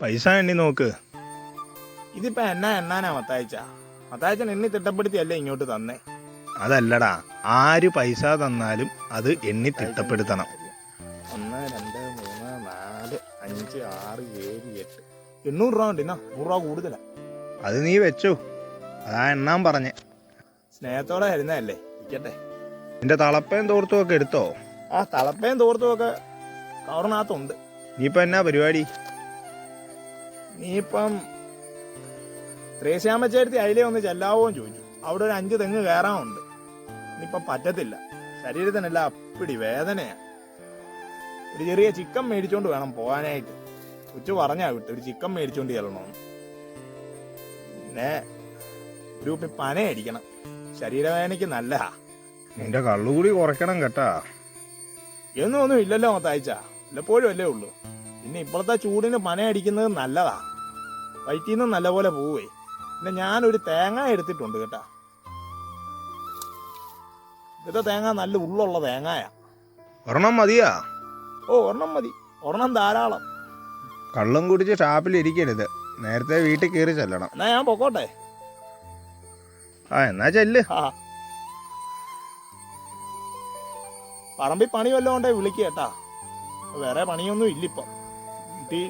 പൈസ എണ്ണി നോക്ക്. ഇതിപ്പോ എണ്ണാനാ മത്തായച്ചൻ എണ്ണി തിട്ടപ്പെടുത്തിയല്ലേ ഇങ്ങോട്ട് തന്നേ. അതല്ലടാ, ആര് പൈസ തന്നാലും അത് എണ്ണി തിട്ടപ്പെടുത്തണം. 1 2 3 4 5 6 7 8 800 രൂപ ഉണ്ട്. 100 രൂപ കൂടുതലാ. അത് നീ വെച്ചോ, അതാ എണ്ണാൻ പറഞ്ഞേ. സ്നേഹത്തോടെ തരുന്നതല്ലേ, ഇരിക്കട്ടെ. നിന്റെ തളപ്പയും തോർത്തും ഒക്കെ എടുത്തോ? ആ തളപ്പയും തോർത്തും ഒക്കെ കവറിനകത്തുണ്ട്. നീയിപ്പോ എന്നാ പരിപാടി? നീയിപ്പം ത്രേശ്യാമച്ചേർത്തി അതിലേ ഒന്ന് ചെല്ലാവോന്ന് ചോദിച്ചു. അവിടെ ഒരു 5 തെങ്ങ് കയറാനുണ്ട്. ഇനിയിപ്പം പറ്റത്തില്ല, ശരീരത്തിനല്ല അപ്പിടി വേദനയാ. ഒരു ചെറിയ ചിക്കൻ മേടിച്ചോണ്ട് വേണം പോകാനായിട്ട്. ഉച്ച പറഞ്ഞാ വിട്ട് ഒരു ചിക്കൻ മേടിച്ചോണ്ട് ചെല്ലണമെന്ന്. പിന്നെ ഒരു കുപ്പി പന അടിക്കണം, ശരീരവേദനയ്ക്ക് നല്ലതാ. നിന്റെ കള്ളുകൂടി കുറയ്ക്കണം കേട്ടാ. ഒന്നും ഇല്ലല്ലോ മത്തായിച്ച, വല്ലപ്പോഴും അല്ലേ ഉള്ളൂ. പിന്നെ ഇപ്പോഴത്തെ ചൂടിന് പന അടിക്കുന്നത് നല്ലതാ, വയറ്റിൽ നിന്ന് നല്ലപോലെ പോവേ. പിന്നെ ഞാനൊരു തേങ്ങ എടുത്തിട്ടുണ്ട് കേട്ടാ. ഇന്നത്തെ തേങ്ങ നല്ല ഉള്ളുള്ള തേങ്ങായാ. ഒരെണ്ണം മതിയാ? ഓ ഒരെണ്ണം മതി, ഒരെണ്ണം ധാരാളം. കള്ളും കുടിച്ച് ഷാപ്പിലിരിക്കരുത്, നേരത്തെ വീട്ടിൽ കയറി ചെല്ലണം. എന്നാ ഞാൻ പൊക്കോട്ടെ? എന്നാ ചെല്ല്. പറമ്പിൽ പണി വല്ലതും ഉണ്ടേ വിളിക്കുക കേട്ടാ. വേറെ പണിയൊന്നും ഇല്ലിപ്പം വീട്ടിൽ.